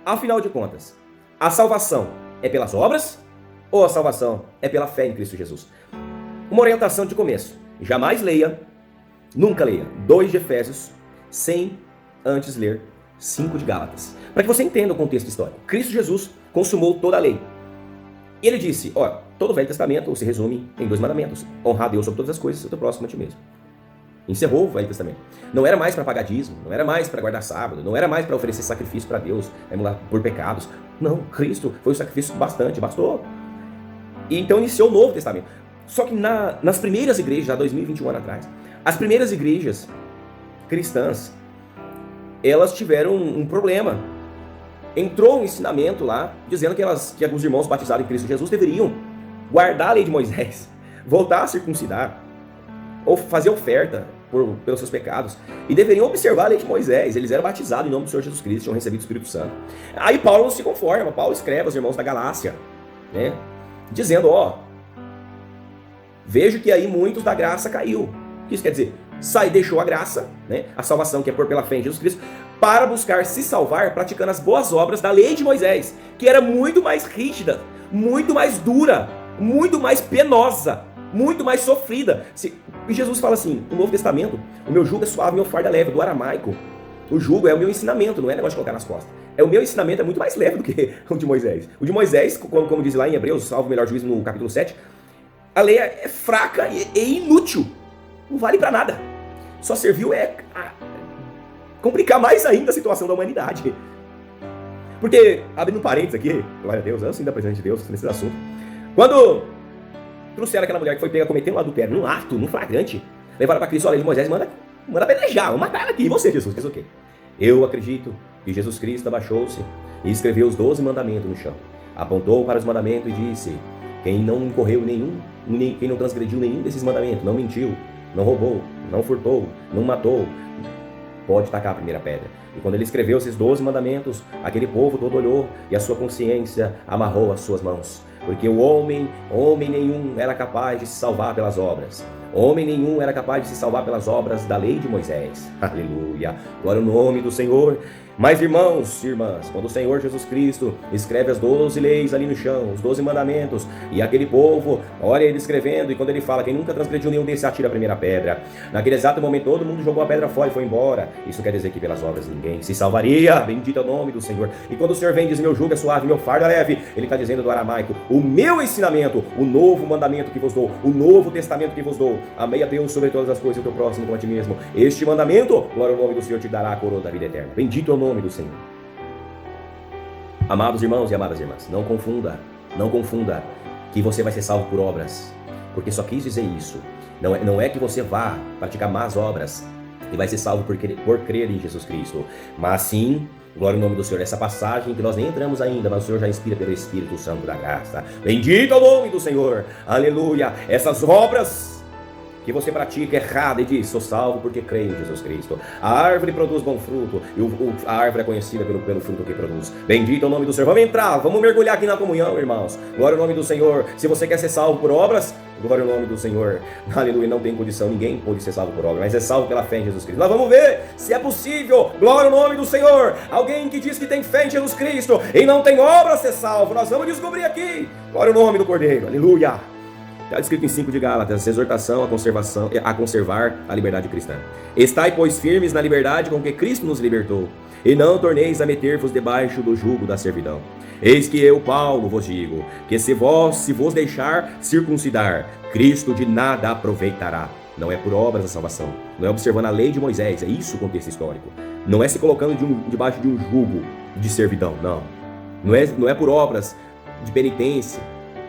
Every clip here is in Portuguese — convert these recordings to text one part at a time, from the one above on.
Afinal de contas, a salvação é pelas obras ou a salvação é pela fé em Cristo Jesus? Uma orientação de começo. Jamais leia, nunca leia 2 de Efésios sem antes ler 5 de Gálatas. Para que você entenda o contexto histórico. Cristo Jesus consumou toda a lei. E ele disse, todo o Velho Testamento se resume em 2 mandamentos. Honrar a Deus sobre todas as coisas e o teu próximo a ti mesmo. Encerrou o Velho Testamento. Não era mais para pagar dízimo, não era mais para guardar sábado, não era mais para oferecer sacrifício para Deus, emular por pecados. Não, Cristo foi o sacrifício bastante, bastou. E então iniciou o Novo Testamento. Só que nas primeiras igrejas, há 2021 anos atrás, as primeiras igrejas cristãs, elas tiveram um problema. Entrou um ensinamento lá, dizendo que os irmãos batizados em Cristo Jesus deveriam guardar a lei de Moisés, voltar a circuncidar, ou fazer oferta pelos seus pecados, e deveriam observar a lei de Moisés. Eles eram batizados em nome do Senhor Jesus Cristo, tinham recebido o Espírito Santo. Aí Paulo não se conforma, Paulo escreve aos irmãos da Galácia, né, dizendo, vejo que aí muitos da graça caiu. O que isso quer dizer? Deixou a graça, né, a salvação que é por pela fé em Jesus Cristo, para buscar se salvar praticando as boas obras da lei de Moisés, que era muito mais rígida, muito mais dura, muito mais penosa, muito mais sofrida. E Jesus fala assim, no Novo Testamento, o meu jugo é suave, meu fardo é leve, do aramaico. O jugo é o meu ensinamento, não é negócio de colocar nas costas. O meu ensinamento é muito mais leve do que o de Moisés. O de Moisés, como diz lá em Hebreus, salvo o melhor juízo no capítulo 7, a lei é fraca e inútil. Não vale para nada. Só serviu a complicar mais ainda a situação da humanidade. Porque, abrindo parênteses aqui, glória a Deus, antes da presença de Deus nesse assunto, quando trouxeram aquela mulher que foi pega cometendo um adultério, num ato, num flagrante, levaram para Cristo, olha, de Moisés, manda apedrejar, vamos matar ela aqui. E você, Jesus, fez o quê? Eu acredito que Jesus Cristo abaixou-se e escreveu os 12 mandamentos no chão. Apontou para os mandamentos e disse, quem não incorreu quem não transgrediu nenhum desses mandamentos, não mentiu, não roubou, não furtou, não matou, pode tacar a primeira pedra. E quando ele escreveu esses 12 mandamentos, aquele povo todo olhou e a sua consciência amarrou as suas mãos. Porque o homem nenhum era capaz de se salvar pelas obras. Homem nenhum era capaz de se salvar pelas obras da lei de Moisés. Aleluia! Glória ao nome do Senhor. Mas irmãos e irmãs, quando o Senhor Jesus Cristo escreve as 12 leis ali no chão, os 12 mandamentos, e aquele povo, olha ele escrevendo, e quando ele fala, quem nunca transgrediu nenhum desses atira a primeira pedra. Naquele exato momento todo mundo jogou a pedra fora e foi embora. Isso quer dizer que pelas obras ninguém se salvaria. Bendito é o nome do Senhor. E quando o Senhor vem e diz, meu jugo é suave, meu fardo é leve, ele está dizendo do aramaico, o meu ensinamento, o novo mandamento que vos dou, o novo testamento que vos dou, amei a Deus sobre todas as coisas e o teu próximo como a ti mesmo. Este mandamento, glória ao nome do Senhor, te dará a coroa da vida eterna. Bendito é o nome do Senhor. Amados irmãos e amadas irmãs, não confunda que você vai ser salvo por obras, porque só quis dizer isso. Não é que você vá praticar más obras e vai ser salvo por crer em Jesus Cristo, mas sim, glória ao nome do Senhor, essa passagem que nós nem entramos ainda, mas o Senhor já inspira pelo Espírito Santo da graça. Bendito é o nome do Senhor, aleluia. Essas obras que você pratica errado e diz, sou salvo porque creio em Jesus Cristo. A árvore produz bom fruto e a árvore é conhecida pelo fruto que produz. Bendito é o nome do Senhor. Vamos entrar, vamos mergulhar aqui na comunhão, irmãos. Glória ao nome do Senhor. Se você quer ser salvo por obras, glória ao nome do Senhor. Aleluia, não tem condição, ninguém pode ser salvo por obras, mas é salvo pela fé em Jesus Cristo. Nós vamos ver se é possível, glória ao nome do Senhor. Alguém que diz que tem fé em Jesus Cristo e não tem obras ser salvo. Nós vamos descobrir aqui. Glória ao nome do Cordeiro. Aleluia. Está escrito em 5 de Gálatas, exortação a conservar a liberdade cristã. Estai, pois, firmes na liberdade com que Cristo nos libertou, e não torneis a meter-vos debaixo do jugo da servidão. Eis que eu, Paulo, vos digo, que se vos deixar circuncidar, Cristo de nada aproveitará. Não é por obras a salvação, não é observando a lei de Moisés, é isso o contexto histórico. Não é se colocando debaixo de um jugo de servidão, não. Não é por obras de penitência.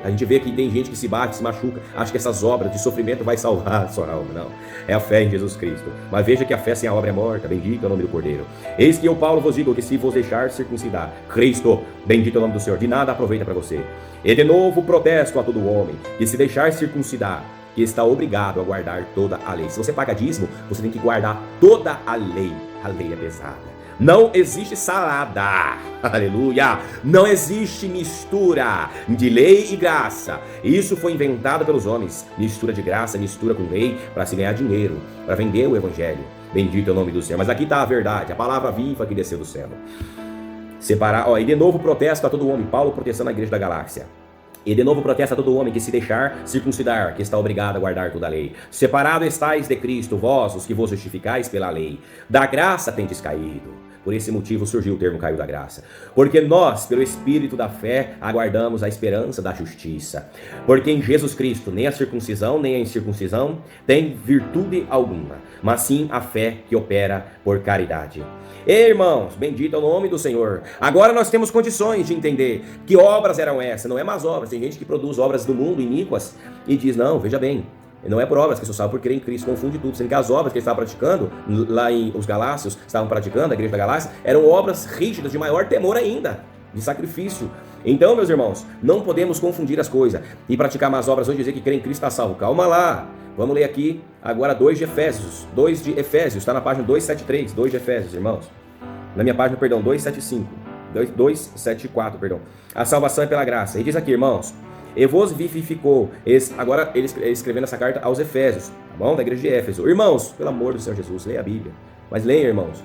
A gente vê que tem gente que se bate, se machuca, acha que essas obras de sofrimento vai salvar a sua alma. Não, é a fé em Jesus Cristo. Mas veja que a fé sem a obra é morta. Bendito é o nome do Cordeiro. Eis que eu, Paulo, vos digo que se vos deixar circuncidar, Cristo, bendito é o nome do Senhor, de nada aproveita para você. E de novo protesto a todo homem que se deixar circuncidar, que está obrigado a guardar toda a lei. Se você paga dízimo, você tem que guardar toda a lei. A lei é pesada. Não existe salada, aleluia, não existe mistura de lei e graça. Isso foi inventado pelos homens, mistura de graça, mistura com lei, para se ganhar dinheiro, para vender o evangelho. Bendito é o nome do Senhor. Mas aqui está a verdade, a palavra viva que desceu do céu. Separar, ó, e de novo protesto a todo homem, Paulo protestando a igreja da Galáxia. E de novo protesta a todo homem que se deixar circuncidar, que está obrigado a guardar toda a lei. Separado estáis de Cristo, vós, os que vos justificais pela lei. Da graça tendes caído. Por esse motivo surgiu o termo caiu da graça. Porque nós, pelo Espírito da fé, aguardamos a esperança da justiça. Porque em Jesus Cristo, nem a circuncisão, nem a incircuncisão tem virtude alguma, mas sim a fé que opera por caridade. Ei, irmãos, bendito é o nome do Senhor. Agora nós temos condições de entender que obras eram essas. Não é más obras. Tem gente que produz obras do mundo, iníquas, e diz, não, veja bem, não é por obras que sou salvo por crer em Cristo, confunde tudo, sendo que as obras que ele estava praticando, lá em os Galácios, estavam praticando, a igreja da Galácia, eram obras rígidas, de maior temor ainda, de sacrifício. Então, meus irmãos, não podemos confundir as coisas e praticar más obras hoje e dizer que crer em Cristo está salvo. Calma lá, vamos ler aqui agora 2 de Efésios, está na página 273, 2 de Efésios, irmãos. Na minha página, perdão, 275, 274, perdão. A salvação é pela graça. E diz aqui, irmãos, e vos vivificou. Agora ele escrevendo essa carta aos Efésios, tá bom? Da igreja de Éfeso. Irmãos, pelo amor do Senhor Jesus, leia a Bíblia. Mas leia, irmãos,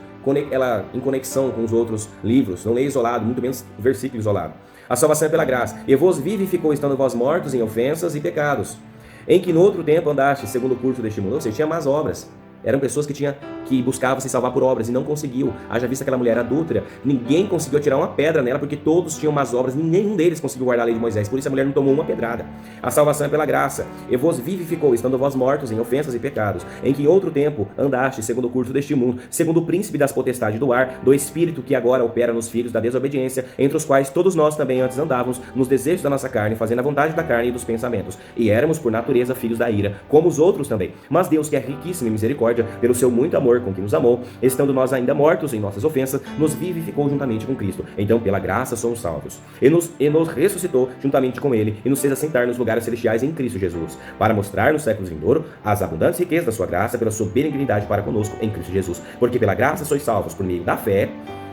ela em conexão com os outros livros. Não leia isolado, muito menos versículo isolado. A salvação é pela graça. E vos vivificou, estando vós mortos em ofensas e pecados, em que no outro tempo andaste, segundo o curso deste mundo. Ou seja, tinha más obras. Eram pessoas que buscavam se salvar por obras e não conseguiu. Haja vista aquela mulher adúltera, ninguém conseguiu tirar uma pedra nela, porque todos tinham más obras, nenhum deles conseguiu guardar a lei de Moisés, por isso a mulher não tomou uma pedrada. A salvação é pela graça. E vos vivificou, estando vós mortos em ofensas e pecados, em que em outro tempo andaste, segundo o curso deste mundo, segundo o príncipe das potestades do ar, do espírito que agora opera nos filhos da desobediência, entre os quais todos nós também antes andávamos, nos desejos da nossa carne, fazendo a vontade da carne e dos pensamentos. E éramos por natureza filhos da ira, como os outros também. Mas Deus, que é riquíssimo em misericórdia, pelo seu muito amor com que nos amou, estando nós ainda mortos em nossas ofensas, nos vivificou juntamente com Cristo. Então, pela graça somos salvos. E nos ressuscitou juntamente com Ele, e nos fez assentar nos lugares celestiais em Cristo Jesus, para mostrar nos séculos vindouros as abundantes riquezas da sua graça, pela sua benignidade para conosco em Cristo Jesus. Porque pela graça sois salvos por meio da fé,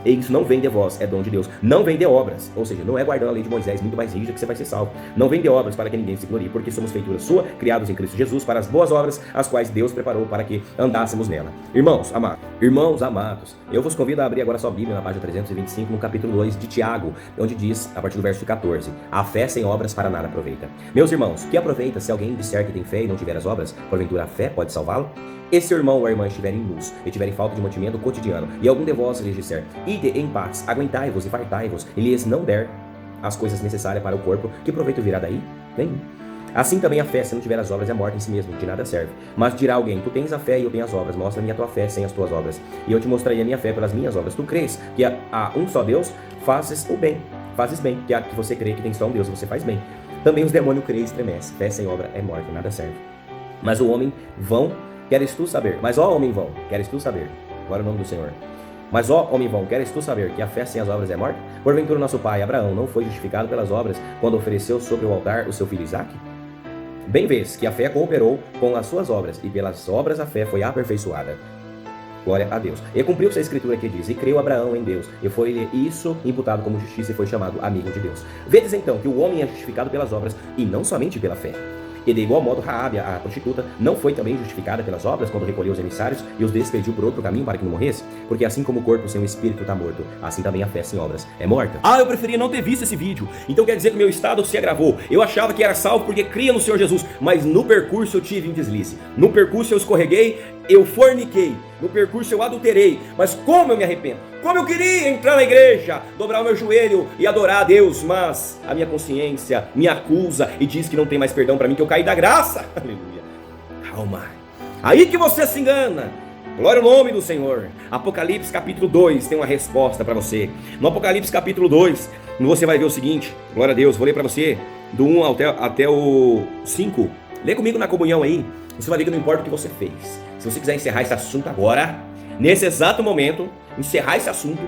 e isso não vem de vós, é dom de Deus. Não vem de obras, ou seja, não é guardando a lei de Moisés muito mais rígida que você vai ser salvo. Não vem de obras para que ninguém se glorie, porque somos feitura sua, criados em Cristo Jesus para as boas obras, as quais Deus preparou para que andássemos nela. Irmãos amados, eu vos convido a abrir agora a sua Bíblia na página 325, no capítulo 2 de Tiago, onde diz, a partir do verso 14, a fé sem obras para nada aproveita. Meus irmãos, que aproveita se alguém disser que tem fé e não tiver as obras? Porventura a fé pode salvá-lo? E se o irmão ou a irmã estiverem nus e tiverem falta de mantimento cotidiano, e algum de vós lhes disser, ide em paz, aguentai-vos e fartai-vos, e lhes não der as coisas necessárias para o corpo, que proveito virá daí? Nenhum. Assim também a fé, se não tiver as obras, é morta em si mesmo, de nada serve. Mas dirá alguém, tu tens a fé e eu tenho as obras, mostra-me a tua fé sem as tuas obras, e eu te mostrarei a minha fé pelas minhas obras. Tu crês que há um só Deus, fazes bem, que você crê que tem só um Deus, você faz bem. Também os demônios creem e estremecem, fé sem obra é morta, nada serve. Mas o homem vão, queres tu saber, mas ó homem vão, queres tu saber, agora o nome do Senhor. Mas ó homem vão, queres tu saber que a fé sem as obras é morta? Porventura nosso pai Abraão não foi justificado pelas obras quando ofereceu sobre o altar o seu filho Isaque? Bem vês que a fé cooperou com as suas obras, e pelas obras a fé foi aperfeiçoada. Glória a Deus. E cumpriu-se a escritura que diz, e creu Abraão em Deus, e foi isso imputado como justiça, e foi chamado amigo de Deus. Vedes então que o homem é justificado pelas obras, e não somente pela fé. E de igual modo Raabe, a prostituta, não foi também justificada pelas obras quando recolheu os emissários e os despediu por outro caminho para que não morresse? Porque assim como o corpo sem o espírito está morto, assim também a fé sem obras é morta. Ah, eu preferia não ter visto esse vídeo. Então quer dizer que meu estado se agravou. Eu achava que era salvo porque cria no Senhor Jesus, mas no percurso eu tive um deslize. No percurso eu escorreguei, eu forniquei. No percurso eu adulterei. Mas como eu me arrependo? Como eu queria entrar na igreja, dobrar o meu joelho e adorar a Deus, mas a minha consciência me acusa e diz que não tem mais perdão para mim, que eu caí da graça. Aleluia. Calma. Aí que você se engana. Glória ao nome do Senhor. Apocalipse capítulo 2 tem uma resposta para você. No Apocalipse capítulo 2, você vai ver o seguinte. Glória a Deus, vou ler para você do 1 até o 5. Lê comigo na comunhão aí. Você vai ver que não importa o que você fez. Se você quiser encerrar esse assunto agora, nesse exato momento, encerrar esse assunto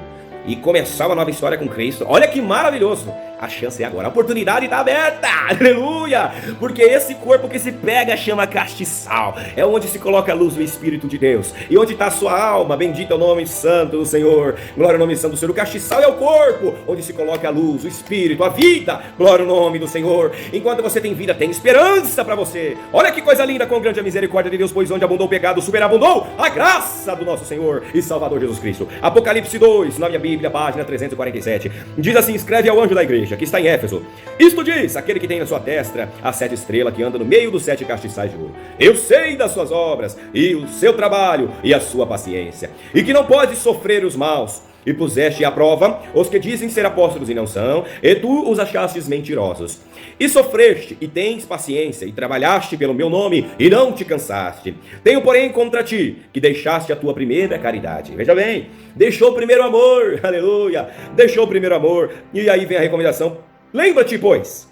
e começar uma nova história com Cristo. Olha que maravilhoso! A chance é agora, a oportunidade está aberta, aleluia, porque esse corpo que se pega chama castiçal, é onde se coloca a luz do Espírito de Deus, e onde está a sua alma, bendito é o nome santo do Senhor, glória ao nome santo do Senhor. O castiçal é o corpo, onde se coloca a luz, o Espírito, a vida, glória ao nome do Senhor. Enquanto você tem vida, tem esperança para você. Olha que coisa linda, com grande a misericórdia de Deus, pois onde abundou o pecado, superabundou a graça do nosso Senhor e Salvador Jesus Cristo. Apocalipse 2, na minha Bíblia, página 347, diz assim: escreve ao anjo da igreja que está em Éfeso, isto diz aquele que tem na sua testa a 7 estrelas, que anda no meio dos 7 castiçais de ouro: eu sei das suas obras, e o seu trabalho, e a sua paciência, e que não pode sofrer os maus, e puseste à prova os que dizem ser apóstolos e não são, e tu os achastes mentirosos. E sofreste, e tens paciência, e trabalhaste pelo meu nome, e não te cansaste. Tenho, porém, contra ti, que deixaste a tua primeira caridade. Veja bem, deixou o primeiro amor, aleluia, deixou o primeiro amor. E aí vem a recomendação: lembra-te, pois,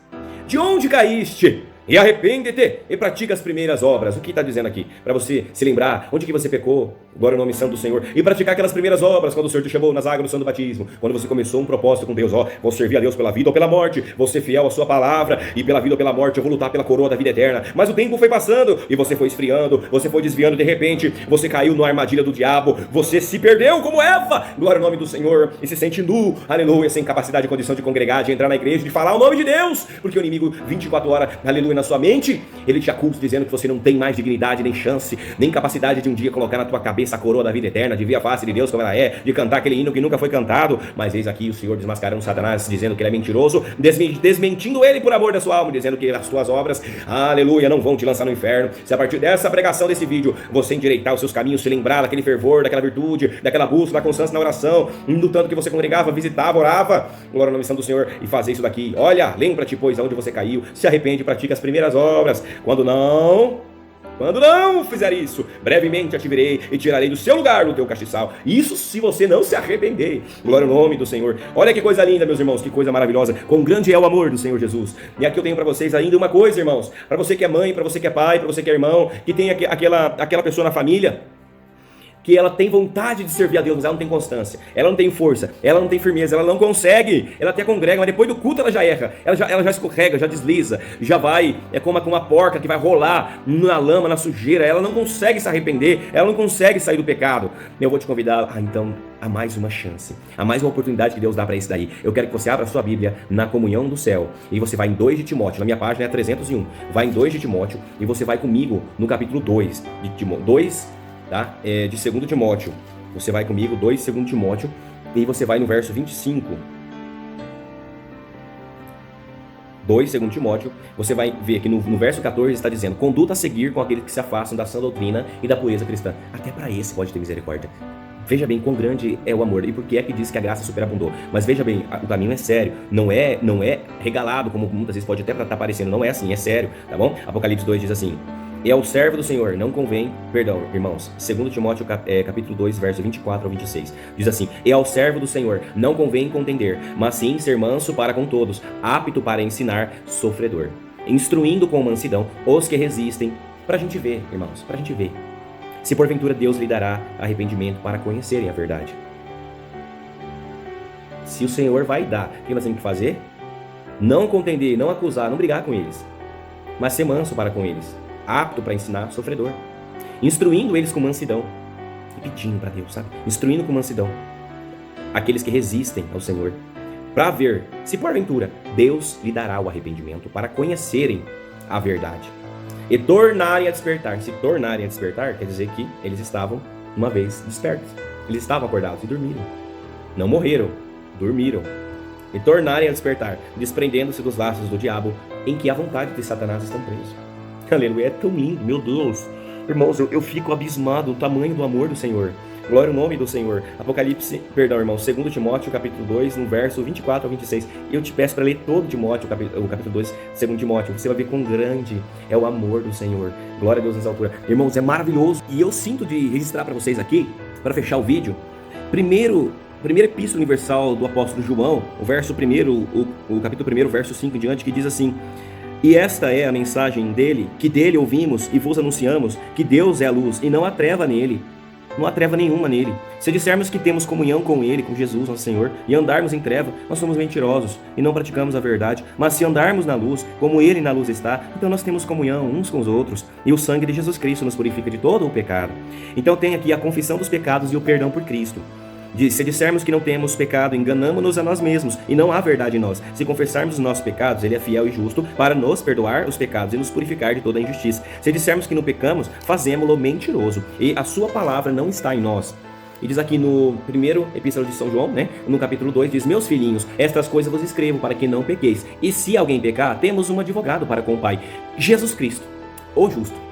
de onde caíste, e arrepende-te, e pratica as primeiras obras. O que está dizendo aqui? Para você se lembrar onde que você pecou, glória ao nome santo do Senhor, e praticar aquelas primeiras obras, quando o Senhor te chamou nas águas do santo batismo, quando você começou um propósito com Deus: vou servir a Deus pela vida ou pela morte, vou ser fiel à sua palavra, e pela vida ou pela morte eu vou lutar pela coroa da vida eterna. Mas o tempo foi passando, e você foi esfriando, você foi desviando, de repente, você caiu na armadilha do diabo, você se perdeu como Eva, glória ao nome do Senhor, e se sente nu, aleluia, sem capacidade e condição de congregar, de entrar na igreja, de falar o nome de Deus, porque o inimigo 24 horas, aleluia, na sua mente, ele te acusa dizendo que você não tem mais dignidade, nem chance, nem capacidade de um dia colocar na tua cabeça a coroa da vida eterna, de ver a face de Deus como ela é, de cantar aquele hino que nunca foi cantado. Mas eis aqui o Senhor desmascarando Satanás, dizendo que ele é mentiroso, desmentindo ele por amor da sua alma, dizendo que as tuas obras, aleluia, não vão te lançar no inferno. Se a partir dessa pregação, desse vídeo, você endireitar os seus caminhos, se lembrar daquele fervor, daquela virtude, daquela busca, da constância na oração, do tanto que você congregava, visitava, orava, glória ao nome santo do Senhor, e fazer isso daqui: olha, lembra-te, pois, aonde você caiu, se arrepende, pratica as primeiras obras. Quando não fizer isso, brevemente te virei e tirarei do seu lugar o teu castiçal. Isso se você não se arrepender. Glória ao nome do Senhor. Olha que coisa linda, meus irmãos, que coisa maravilhosa. Quão grande é o amor do Senhor Jesus. E aqui eu tenho para vocês ainda uma coisa, irmãos. Para você que é mãe, para você que é pai, para você que é irmão, que tem aquela pessoa na família que ela tem vontade de servir a Deus, mas ela não tem constância, ela não tem força, ela não tem firmeza, ela não consegue, ela até congrega, mas depois do culto ela já erra, ela já escorrega, já desliza, já vai, é como uma porca que vai rolar na lama, na sujeira, ela não consegue se arrepender, ela não consegue sair do pecado. Eu vou te convidar então a mais uma chance, a mais uma oportunidade que Deus dá para isso daí. Eu quero que você abra a sua Bíblia na comunhão do céu, e você vai em 2 de Timóteo, na minha página é 301, vai em 2 de Timóteo, e você vai comigo no capítulo 2, tá? De 2 Timóteo, você vai comigo, 2 de 2 Timóteo, e você vai no verso 25, 2 de 2 Timóteo, você vai ver que no verso 14 está dizendo: conduta a seguir com aqueles que se afastam da sã doutrina e da pureza cristã. Até para esse pode ter misericórdia. Veja bem quão grande é o amor, e por que é que diz que a graça superabundou. Mas veja bem, o caminho é sério, não é regalado, como muitas vezes pode até estar parecendo, não é assim, é sério, tá bom? Apocalipse 2 diz assim: é ao servo do Senhor, não convém, perdão, irmãos, 2 Timóteo capítulo 2, verso 24 ao 26, diz assim: é ao servo do Senhor, não convém contender, mas sim ser manso para com todos, apto para ensinar, sofredor, instruindo com mansidão os que resistem. Pra gente ver, irmãos, pra gente ver, se porventura Deus lhe dará arrependimento para conhecerem a verdade. Se o Senhor vai dar, o que nós temos que fazer? Não contender, não acusar, não brigar com eles, mas ser manso para com eles, apto para ensinar, sofredor, instruindo eles com mansidão, e pedindo para Deus, sabe? Instruindo com mansidão aqueles que resistem ao Senhor, para ver se porventura Deus lhe dará o arrependimento para conhecerem a verdade e tornarem a despertar. Se tornarem a despertar, quer dizer que eles estavam uma vez despertos, eles estavam acordados e dormiram, não morreram, dormiram. E tornarem a despertar, desprendendo-se dos laços do diabo, em que a vontade de Satanás estão presos. Aleluia, é tão lindo, meu Deus. Irmãos, eu fico abismado do tamanho do amor do Senhor. Glória ao nome do Senhor. Apocalipse, perdão, irmão, 2 Timóteo, capítulo 2, no verso 24 ao 26. Eu te peço para ler todo Timóteo, o capítulo 2, 2 Timóteo. Você vai ver quão grande é o amor do Senhor. Glória a Deus nessa altura. Irmãos, é maravilhoso. E eu sinto de registrar para vocês aqui, para fechar o vídeo, primeira epístola universal do apóstolo João, o verso 1, o capítulo 1, verso 5 em diante, que diz assim: e esta é a mensagem dele, que dele ouvimos e vos anunciamos, que Deus é a luz e não há treva nele. não há treva nenhuma nele. Se dissermos que temos comunhão com ele, com Jesus, nosso Senhor, e andarmos em treva, nós somos mentirosos e não praticamos a verdade. Mas se andarmos na luz, como ele na luz está, então nós temos comunhão uns com os outros, e o sangue de Jesus Cristo nos purifica de todo o pecado. Então tem aqui a confissão dos pecados e o perdão por Cristo. Se dissermos que não temos pecado, enganamo-nos a nós mesmos, e não há verdade em nós. Se confessarmos os nossos pecados, ele é fiel e justo para nos perdoar os pecados e nos purificar de toda a injustiça. Se dissermos que não pecamos, fazemo-lo mentiroso, e a sua palavra não está em nós. E diz aqui no primeiro epístola de São João, no capítulo 2, diz: meus filhinhos, estas coisas vos escrevo para que não pequeis. E se alguém pecar, temos um advogado para com o Pai, Jesus Cristo, o justo.